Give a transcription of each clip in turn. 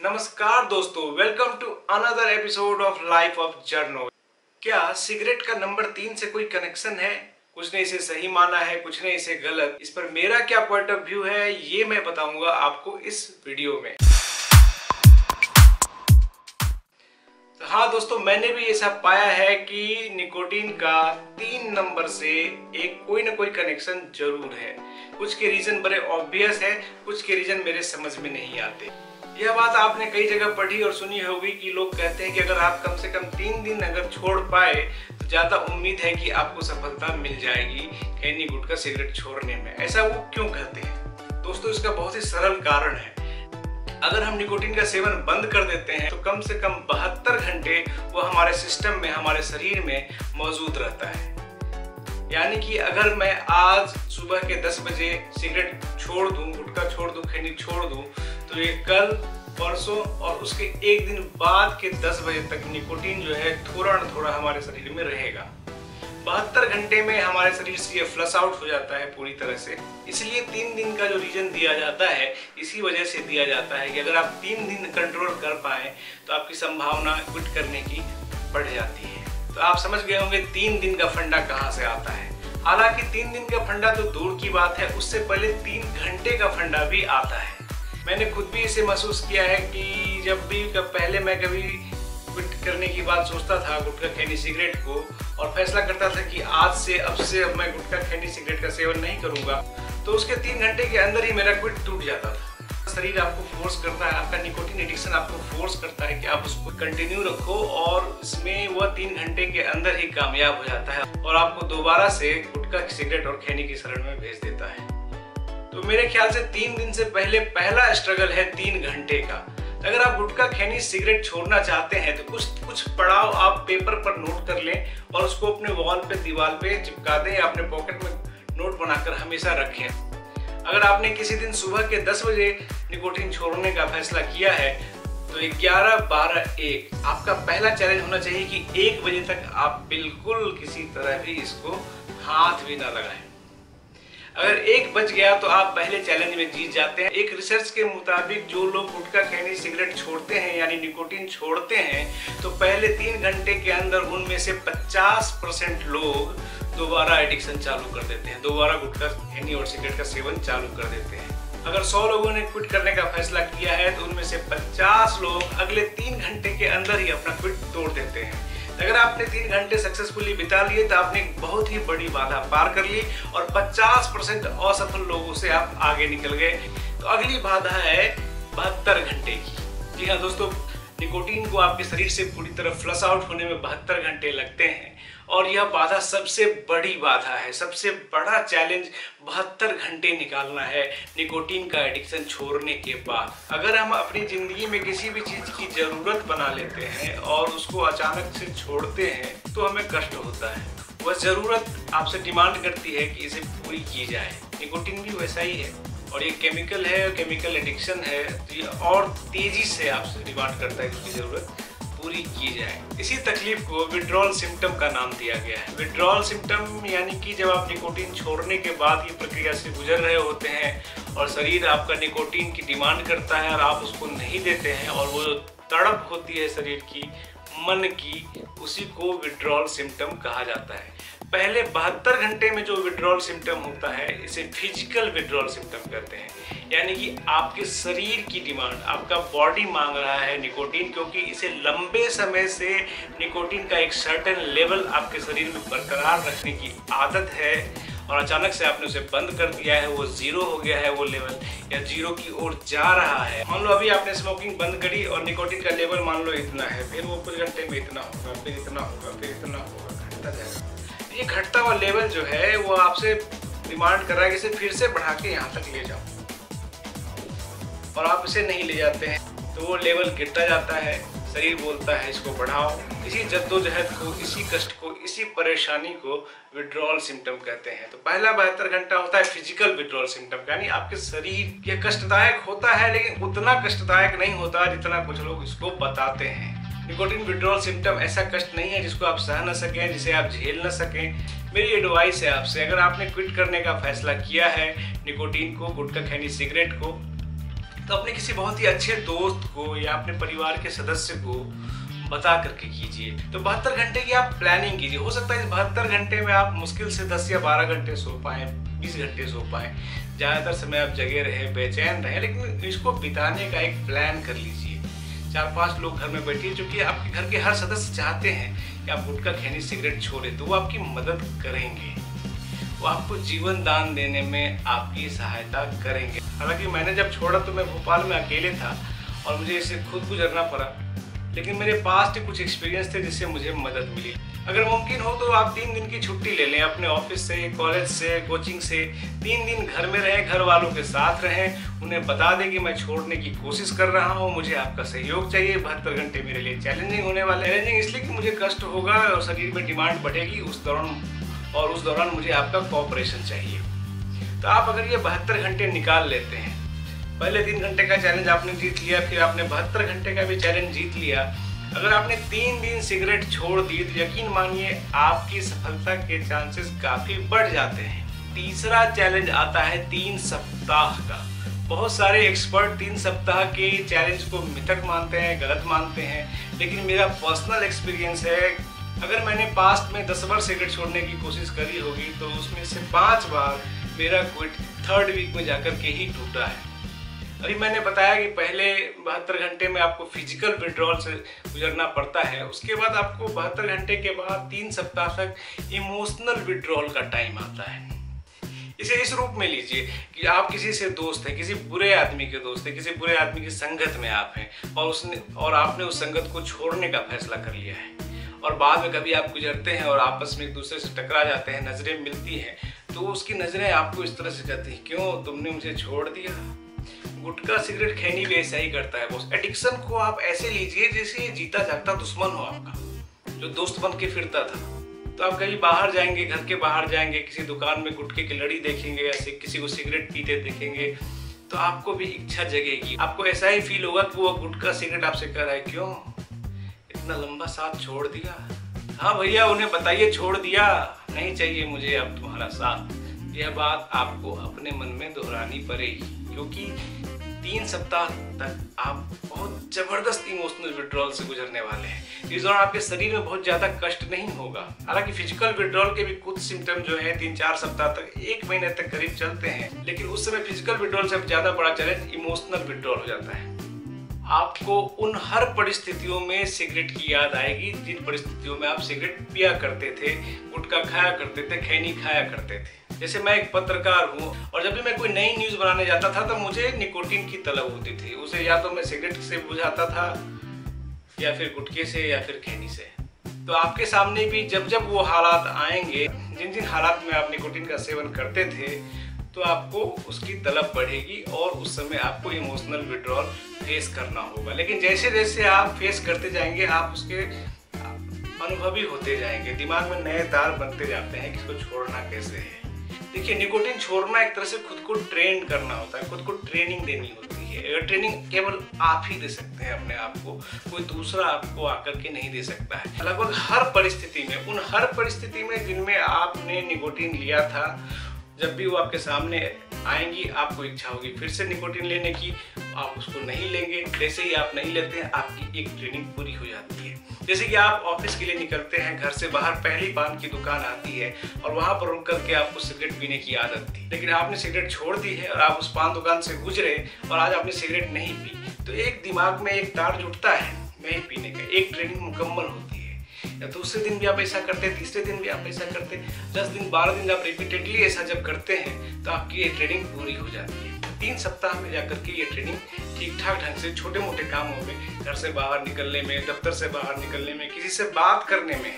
नमस्कार दोस्तों, welcome to another episode of life of journo. क्या सिगरेट का नंबर 3 से कोई कनेक्शन है? कुछ ने इसे सही माना है, कुछ ने इसे गलत। इस पर मेरा क्या पॉइंट ऑफ व्यू है ये मैं बताऊंगा आपको इस वीडियो में। तो हाँ दोस्तों, मैंने भी ये सब पाया है कि निकोटीन का 3 नंबर से एक कोई ना कोई कनेक्शन जरूर है। कुछ के रीजन बड़े ऑब्वियस है, कुछ के रीजन मेरे समझ में नहीं आते। यह बात आपने कई जगह पढ़ी और सुनी होगी कि लोग कहते हैं कि अगर आप कम से कम 3 दिन अगर छोड़ पाए तो ज्यादा उम्मीद है कि आपको सफलता मिल जाएगी खैनी गुटखा सिगरेट छोड़ने में। ऐसा वो क्यों कहते हैं? दोस्तों, इसका बहुत ही सरल कारण है। अगर हम निकोटीन का सेवन बंद कर देते हैं तो कम से कम 72 घंटे वो हमारे सिस्टम में, हमारे शरीर में मौजूद रहता है। यानी कि अगर मैं आज सुबह के 10 बजे सिगरेट छोड़ दूं, गुटखा छोड़ दूं, खैनी छोड़ दूं, तो ये कल, परसों और उसके एक दिन बाद के 10 बजे तक निकोटीन जो है थोड़ा न थोड़ा हमारे शरीर में रहेगा। 72 घंटे में हमारे शरीर से ये फ्लश आउट हो जाता है पूरी तरह से। इसलिए 3 दिन का जो रीजन दिया जाता है, इसी वजह से दिया जाता है कि अगर आप 3 दिन कंट्रोल कर पाए तो आपकी संभावना क्विट करने की बढ़ जाती है। तो आप समझ गए होंगे 3 दिन का फंडा कहाँ से आता है। हालांकि 3 दिन का फंडा तो दूर की बात है, उससे पहले 3 घंटे का फंडा भी आता है। मैंने खुद भी इसे महसूस किया है कि जब भी पहले मैं कभी क्विट करने की बात सोचता था गुटखा खैनी सिगरेट को और फैसला करता था कि आज से अब मैं गुटखा खैनी सिगरेट का सेवन नहीं करूंगा, तो उसके 3 घंटे के अंदर ही मेरा क्विट टूट जाता था। शरीर आपको फोर्स करता है, आपका निकोटीन एडिक्शन आपको फोर्स करता है कि आप उसको कंटिन्यू रखो और इसमें वह 3 घंटे के अंदर ही कामयाब हो जाता है और आपको दोबारा से गुटखा सिगरेट और खैनी की शरण में भेज देता है। तो मेरे ख्याल से 3 दिन से पहले पहला स्ट्रगल है 3 घंटे का। अगर आप गुटखा खैनी सिगरेट छोड़ना चाहते हैं तो कुछ पड़ाव आप पेपर पर नोट कर लें और उसको अपने वॉल पे, दीवार पे चिपका दें या अपने पॉकेट में नोट बनाकर हमेशा रखें। अगर आपने किसी दिन सुबह के 10 बजे निकोटीन छोड़ने का फैसला किया है तो 11, 12, 1 आपका पहला चैलेंज होना चाहिए कि 1 बजे तक आप बिल्कुल किसी तरह भी इसको हाथ भी ना लगाएं। अगर 1 बज गया तो आप पहले चैलेंज में जीत जाते हैं। एक रिसर्च के मुताबिक जो लोग गुटखा खैनी सिगरेट छोड़ते हैं यानी निकोटीन छोड़ते हैं तो पहले 3 घंटे के अंदर उनमें से 50% लोग दोबारा एडिक्शन चालू कर देते हैं, दोबारा गुटखा खैनी और सिगरेट का सेवन चालू कर देते हैं। अगर 100 लोगों ने क्विट करने का फैसला किया है तो उनमें से 50 लोग अगले 3 घंटे के अंदर ही अपना क्विट तोड़ देते हैं। अगर आपने 3 घंटे सक्सेसफुली बिता लिए तो आपने एक बहुत ही बड़ी बाधा पार कर ली और 50% असफल लोगों से आप आगे निकल गए। तो अगली बाधा है 72 घंटे की। जी हाँ दोस्तों, निकोटीन को आपके शरीर से पूरी तरह फ्लश आउट होने में 72 घंटे लगते हैं और यह बाधा सबसे बड़ी बाधा है। सबसे बड़ा चैलेंज 72 घंटे निकालना है निकोटीन का एडिक्शन छोड़ने के बाद। अगर हम अपनी जिंदगी में किसी भी चीज की जरूरत बना लेते हैं और उसको अचानक से छोड़ते हैं तो हमें कष्ट होता है। वह जरूरत आपसे डिमांड करती है कि इसे पूरी की जाए। निकोटीन भी वैसा ही है और ये केमिकल है, केमिकल एडिक्शन है, तो ये और तेजी से आपसे डिमांड करता है कि उसकी जरूरत पूरी की जाए। इसी तकलीफ को विड्रॉल सिम्टम का नाम दिया गया है। विड्रॉल सिम्टम यानी कि जब आप निकोटीन छोड़ने के बाद ये प्रक्रिया से गुजर रहे होते हैं और शरीर आपका निकोटीन की डिमांड करता है और आप उसको नहीं देते हैं और वो जो तड़प होती है शरीर की, मन की, उसी को विड्रॉल सिम्टम कहा जाता है। पहले 72 घंटे में जो विड्रॉल सिम्टम होता है इसे फिजिकल विड्रॉल सिम्टम कहते हैं। यानी कि आपके शरीर की डिमांड, आपका बॉडी मांग रहा है निकोटीन, क्योंकि इसे लंबे समय से निकोटीन का एक सर्टेन लेवल आपके शरीर में बरकरार रखने की आदत है और अचानक से आपने उसे बंद कर दिया है, वो 0 हो गया है वो लेवल, या 0 की ओर जा रहा है। मान लो अभी आपने स्मोकिंग बंद करी और निकोटीन का लेवल मान लो इतना है, फिर वो कुछ घंटे में इतना होगा, फिर इतना होगा, फिर इतना होगा, घटता जाएगा। ये घटता हुआ लेवल जो है वो आपसे डिमांड कर रहा है कि इसे फिर से बढ़ा के यहाँ तक ले जाओ और आप इसे नहीं ले जाते हैं तो वो लेवल गिरता जाता है। शरीर बोलता है इसको बढ़ाओ। इसी जद्दोजहद को, इसी कष्ट को, इसी परेशानी को विड्रॉल सिम्टम कहते हैं। तो पहला 72 घंटा होता है फिजिकल विड्रॉल सिम्टम, यानी आपके शरीर यह कष्टदायक होता है लेकिन उतना कष्टदायक नहीं होता जितना कुछ लोग इसको बताते हैं। निकोटीन विड्रॉल सिम्टम ऐसा कष्ट नहीं है जिसको आप सह न सकें, जिसे आप झेल न सकें। मेरी एडवाइस है आपसे, अगर आपने क्विट करने का फैसला किया है निकोटीन को, गुटखा खैनी सिगरेट को, तो अपने किसी बहुत ही अच्छे दोस्त को या अपने परिवार के सदस्य को बता करके कीजिए। तो 72 घंटे की आप प्लानिंग कीजिए। हो सकता है इस 72 घंटे में आप मुश्किल से 10 या 12 घंटे सो पाएँ, 20 घंटे सो पाएँ, ज़्यादातर समय आप जगे रहे, बेचैन रहे, लेकिन इसको बिताने का एक प्लान कर लीजिए। 4-5 लोग घर में बैठिए, क्योंकि आपके घर के हर सदस्य चाहते हैं कि आप गुटखा, खैनी, सिगरेट छोड़ें, तो वो आपकी मदद करेंगे, वो आपको जीवन दान देने में आपकी सहायता करेंगे। हालांकि मैंने जब छोड़ा तो मैं भोपाल में अकेले था और मुझे इससे खुद गुजरना पड़ा, लेकिन मेरे पास कुछ एक्सपीरियंस थे जिससे मुझे मदद मिली। अगर मुमकिन हो तो आप 3 दिन की छुट्टी ले लें अपने ऑफिस से, कॉलेज से, कोचिंग से। 3 दिन घर में रहें, घर वालों के साथ रहें, उन्हें बता दें कि मैं छोड़ने की कोशिश कर रहा हूं, मुझे आपका सहयोग चाहिए। 72 घंटे मेरे लिए चैलेंजिंग होने वाले हैं। चैलेंजिंग इसलिए कि मुझे कष्ट होगा और शरीर में डिमांड बढ़ेगी उस दौरान मुझे आपका कोऑपरेशन चाहिए। तो आप अगर ये 72 घंटे निकाल लेते हैं, पहले 3 घंटे का चैलेंज आपने जीत लिया, फिर आपने 72 घंटे का भी चैलेंज जीत लिया, अगर आपने 3 दिन सिगरेट छोड़ दी तो यकीन मानिए आपकी सफलता के चांसेस काफी बढ़ जाते हैं। तीसरा चैलेंज आता है 3 सप्ताह का। बहुत सारे एक्सपर्ट 3 सप्ताह के चैलेंज को मिथक मानते हैं, गलत मानते हैं, लेकिन मेरा पर्सनल एक्सपीरियंस है, अगर मैंने पास्ट में 10 बार सिगरेट छोड़ने की कोशिश करी होगी तो उसमें से 5 बार मेरा क्विट 3rd वीक में जाकर के ही टूटा है। अभी मैंने बताया कि पहले 72 घंटे में आपको फिजिकल विड्रॉल से गुजरना पड़ता है, उसके बाद आपको 72 घंटे के बाद 3 सप्ताह तक इमोशनल विड्रॉल का टाइम आता है। इसे इस रूप में लीजिए कि आप किसी से दोस्त हैं, किसी बुरे आदमी के दोस्त हैं, किसी बुरे आदमी की संगत में आप हैं और आपने उस संगत को छोड़ने का फैसला कर लिया है, और बाद में कभी आप गुजरते हैं और आपस में एक दूसरे से टकरा जाते हैं, नजरें मिलती हैं, तो उसकी नजरें आपको इस तरह से कहती हैं, क्यों तुमने मुझे छोड़ दिया। गुटखा, सिगरेट, खैनी भी ऐसा ही करता है। उस एडिक्शन को आप ऐसे लीजिए जैसे ये जीता जागता दुश्मन हो आपका, जो दोस्त बन के फिरता था। तो आप कहीं बाहर जाएंगे, घर के बाहर जाएंगे, किसी दुकान में गुटखे की लड़ी देखेंगे या किसी को सिगरेट पीते देखेंगे, तो आपको भी इच्छा जगेगी। आपको ऐसा ही फील होगा कि वो गुटखा, सिगरेट आपसे कह रहा है, क्यों इतना लंबा साथ छोड़ दिया। हाँ भैया, उन्हें बताइए छोड़ दिया, नहीं चाहिए मुझे अब तुम्हारा साथ। यह बात आपको अपने मन में दोहरानी पड़ेगी, क्योंकि 3 सप्ताह तक आप बहुत जबरदस्त इमोशनल विड्रॉल से गुजरने वाले हैं। इस दौरान आपके शरीर में बहुत ज्यादा कष्ट नहीं होगा। हालांकि फिजिकल विड्रॉल के भी कुछ सिम्टम जो है 3-4 सप्ताह तक, 1 महीने तक करीब चलते हैं, लेकिन उस समय फिजिकल विड्रॉल से ज्यादा बड़ा चैलेंज इमोशनल विड्रॉल हो जाता है। आपको उन हर परिस्थितियों में सिगरेट की याद आएगी जिन परिस्थितियों में आप सिगरेट पिया करते थे, गुटखा खाया करते थे, खैनी खाया करते थे। जैसे मैं एक पत्रकार हूँ और जब भी मैं कोई नई न्यूज़ बनाने जाता था तो मुझे निकोटीन की तलब होती थी। उसे या तो मैं सिगरेट से बुझाता था या फिर गुटखे से या फिर खैनी से। तो आपके सामने भी जब जब वो हालात आएंगे, जिन जिन हालात में आप निकोटीन का सेवन करते थे, तो आपको उसकी तलब बढ़ेगी और उस समय आपको इमोशनल विड्रॉल फेस करना होगा। लेकिन जैसे जैसे आप फेस करते जाएंगे, आप उसके अनुभवी होते जाएंगे, दिमाग में नए तार बनते जाते हैं कि इसको छोड़ना कैसे है। देखिए, निकोटीन छोड़ना एक तरह से खुद को ट्रेन करना होता है, खुद को ट्रेनिंग देनी होती है। ट्रेनिंग केवल आप ही दे सकते हैं अपने आप को, कोई दूसरा आपको आकर के नहीं दे सकता है। लगभग हर परिस्थिति में, उन हर परिस्थिति में जिनमें आपने निकोटीन लिया था, जब भी वो आपके सामने आएंगी आपको इच्छा होगी फिर से निकोटीन लेने की, आप उसको नहीं लेंगे। जैसे ही आप नहीं लेते हैं, आपकी एक ट्रेनिंग पूरी हो जाती है। जैसे कि आप ऑफिस के लिए निकलते हैं, घर से बाहर पहली पान की दुकान आती है और वहां पर रुक करके आपको सिगरेट पीने की आदत थी, लेकिन आपने सिगरेट छोड़ दी है और आप उस पान दुकान से गुजरे और आज आपने सिगरेट नहीं पी, तो एक दिमाग में एक तार जुटता है नहीं पीने का, एक ट्रेनिंग मुकम्मल होती है। या दूसरे दिन भी आप ऐसा करते, तीसरे दिन भी आप ऐसा करते, 10 दिन 12 दिन आप रिपीटेडली ऐसा जब करते हैं तो आपकी ये ट्रेनिंग पूरी हो जाती है। 3 सप्ताह में जाकर के ये ट्रेनिंग ठीक ठाक ढंग से छोटे मोटे कामों में, घर से बाहर निकलने में, दफ्तर से बाहर निकलने में, किसी से बात करने में,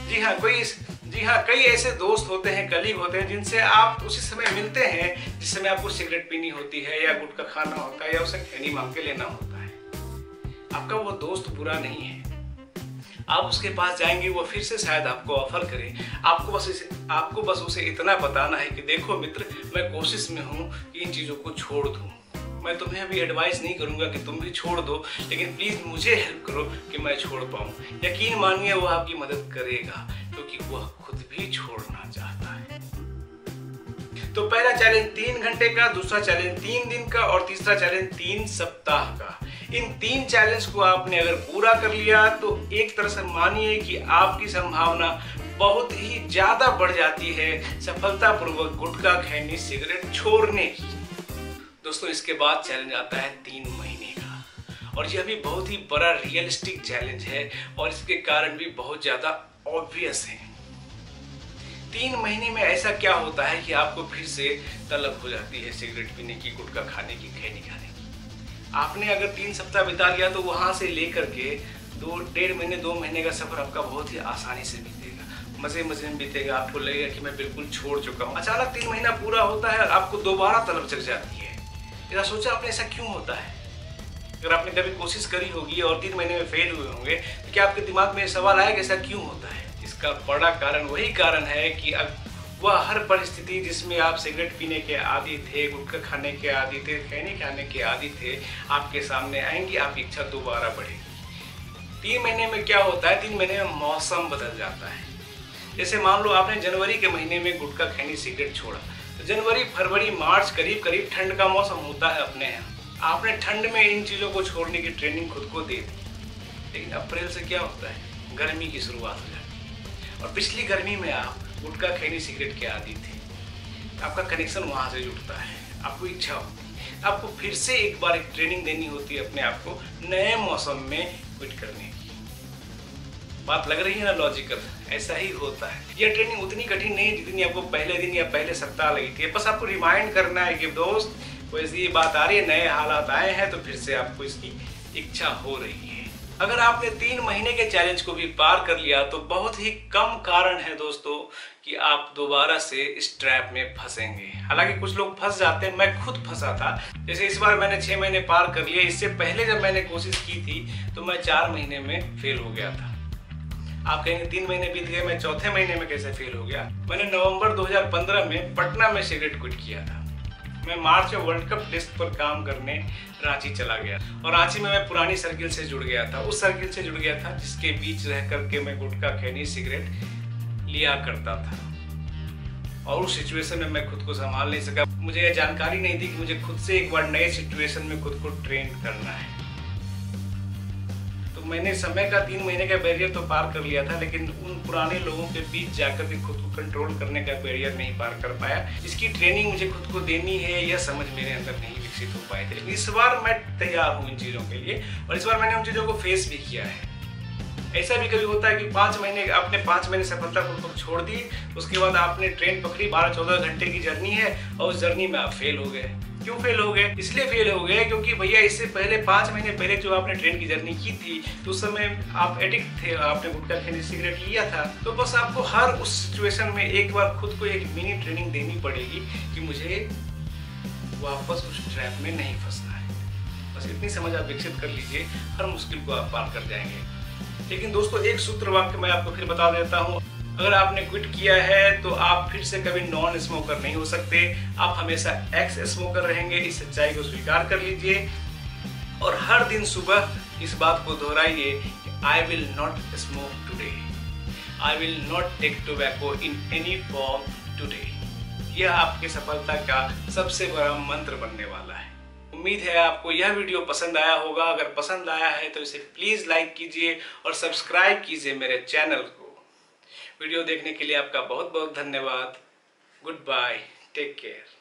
जी हाँ, कई ऐसे दोस्त होते हैं, कलीग होते हैं जिनसे आप उसी समय मिलते हैं जिस समय आपको सिगरेट पीनी होती है या गुटखा खाना होता है या उसे खैनी मांग के लेना होता है। आपका वो दोस्त बुरा नहीं है, आप उसके पास जाएंगे, वो फिर से शायद आपको ऑफर करे। आपको बस उसे इतना बताना है कि देखो मित्र, मैं कोशिश में हूँ कि इन चीज़ों को छोड़ दूँ। मैं तुम्हें अभी एडवाइस नहीं करूँगा कि तुम भी छोड़ दो, लेकिन प्लीज़ मुझे हेल्प करो कि मैं छोड़ पाऊँ। यकीन मानिए वो आपकी मदद करेगा, क्योंकि वह खुद भी छोड़ना चाहता है। तो पहला चैलेंज 3 घंटे का, दूसरा चैलेंज 3 दिन का और तीसरा चैलेंज 3 सप्ताह का। इन 3 चैलेंज को आपने अगर पूरा कर लिया तो एक तरह से मानिए कि आपकी संभावना बहुत ही ज्यादा बढ़ जाती है सफलतापूर्वक गुटखा, खैनी, सिगरेट छोड़ने की। दोस्तों इसके बाद चैलेंज आता है 3 महीने का, और यह भी बहुत ही बड़ा रियलिस्टिक चैलेंज है और इसके कारण भी बहुत ज्यादा ऑब्वियस है। 3 महीने में ऐसा क्या होता है कि आपको फिर से तलब हो जाती है सिगरेट पीने की, गुटखा खाने की, खैनी खाने की। आपने अगर 3 सप्ताह बिता लिया तो वहां से लेकर के 1.5 महीने 2 महीने का सफर आपका बहुत ही आसानी से बीतेगा, मजे मजे में बीतेगा। आपको लगेगा कि मैं बिल्कुल छोड़ चुका हूँ। अचानक 3 महीना पूरा होता है और आपको दोबारा तलब जग जाती है। ऐसा सोचा आपने, ऐसा क्यों होता है? अगर आपने कभी कोशिश करी होगी और 3 महीने में फेल हुए होंगे तो क्या आपके दिमाग में सवाल आया कि ऐसा क्यों होता है? इसका बड़ा कारण वही कारण है कि अब वह हर परिस्थिति जिसमें आप सिगरेट पीने के आदी थे, गुटखा खाने के आदी थे, खैनी खाने के आदी थे, आपके सामने आएंगी, आपकी इच्छा दोबारा बढ़ेगी। 3 महीने में क्या होता है? 3 महीने में मौसम बदल जाता है। जैसे मान लो आपने जनवरी के महीने में गुटखा, खैनी, सिगरेट छोड़ा, तो जनवरी, फरवरी, मार्च करीब करीब ठंड का मौसम होता है अपने यहाँ। आपने ठंड में इन चीज़ों को छोड़ने की ट्रेनिंग खुद को दे दी, लेकिन अप्रैल से क्या होता है? गर्मी की शुरुआत हो जाती है और पिछली गर्मी में आप गुटखा, खैनी, सिगरेट के आदी थे। आपका कनेक्शन वहाँ से जुड़ता है, आपको इच्छा होती है, आपको फिर से एक बार एक ट्रेनिंग देनी होती है अपने आप को नए मौसम में क्विट करने की। बात लग रही है ना लॉजिकल? ऐसा ही होता है। यह ट्रेनिंग उतनी कठिन नहीं जितनी आपको पहले दिन या पहले सप्ताह लगी थी। बस आपको रिमाइंड करना है कि दोस्त वैसी ये बात आ रही है, नए हालात आए हैं, तो फिर से आपको इसकी इच्छा हो रही है। अगर आपने 3 महीने के चैलेंज को भी पार कर लिया तो बहुत ही कम कारण है दोस्तों कि आप दोबारा से इस ट्रैप में फंसेंगे। हालांकि कुछ लोग फंस जाते हैं, मैं खुद फंसा था। जैसे इस बार मैंने 6 महीने पार कर लिए। इससे पहले जब मैंने कोशिश की थी तो मैं 4 महीने में फेल हो गया था। आप कहेंगे 3 महीने बीत गए, मैं चौथे महीने में कैसे फेल हो गया? मैंने नवंबर 2015 में पटना में सिगरेट क्विट किया था। मैं मार्च में वर्ल्ड कप डेस्क पर काम करने रांची चला गया और रांची में मैं पुरानी सर्किल से जुड़ गया था। उस सर्किल से जुड़ गया था जिसके बीच रह करके मैं गुटखा, खैनी, सिगरेट लिया करता था। और उस सिचुएशन में मैं खुद को संभाल नहीं सका। मुझे यह जानकारी नहीं थी कि मुझे खुद से एक बार नए सिचुएशन में खुद को ट्रेन करना है। तो मैंने समय का 3 महीने का बैरियर तो पार कर लिया था, लेकिन उन पुराने लोगों के बीच जाकर के खुद को कंट्रोल करने का बैरियर नहीं पार कर पाया। इसकी ट्रेनिंग मुझे खुद को देनी है, यह समझ मेरे अंदर नहीं विकसित हो पाए थे। इस बार मैं तैयार हूँ इन चीज़ों के लिए और इस बार मैंने उन चीज़ों को फेस भी किया है। ऐसा भी कभी होता है कि 5 महीने आपने 5 महीने सफलतापूर्वक छोड़ दी, उसके बाद आपने ट्रेन पकड़ी, 12-14 घंटे की जर्नी है और उस जर्नी में आप फेल हो गए। क्यों फेल हो गए? इसलिए फेल हो गए क्योंकि भैया इससे पहले 5 महीने पहले जो आपने ट्रेन की जर्नी की थी तो उस समय आप एडिक्ट थे, आपने गुटखा, खैनी, सिगरेट लिया था। तो बस आपको हर उस सिचुएशन में एक बार खुद को एक मिनी ट्रेनिंग देनी पड़ेगी कि मुझे वापस उस ट्रैप में नहीं फंसना है। बस इतनी समझ आप विकसित कर लीजिए, हर मुश्किल को आप पार कर जाएंगे। लेकिन दोस्तों एक सूत्र वाक्य मैं आपको फिर बता देता हूँ। अगर आपने क्विट किया है तो आप फिर से कभी नॉन स्मोकर नहीं हो सकते, आप हमेशा एक्स स्मोकर रहेंगे। इस सच्चाई को स्वीकार कर लीजिए और हर दिन सुबह इस बात को दोहराइए कि I will not smoke today, I will not take tobacco in any form today. यह आपकी सफलता का सबसे बड़ा मंत्र बनने वाला है। उम्मीद है आपको यह वीडियो पसंद आया होगा। अगर पसंद आया है तो इसे प्लीज लाइक कीजिए और सब्सक्राइब कीजिए मेरे चैनल को। वीडियो देखने के लिए आपका बहुत बहुत धन्यवाद। Goodbye, take care.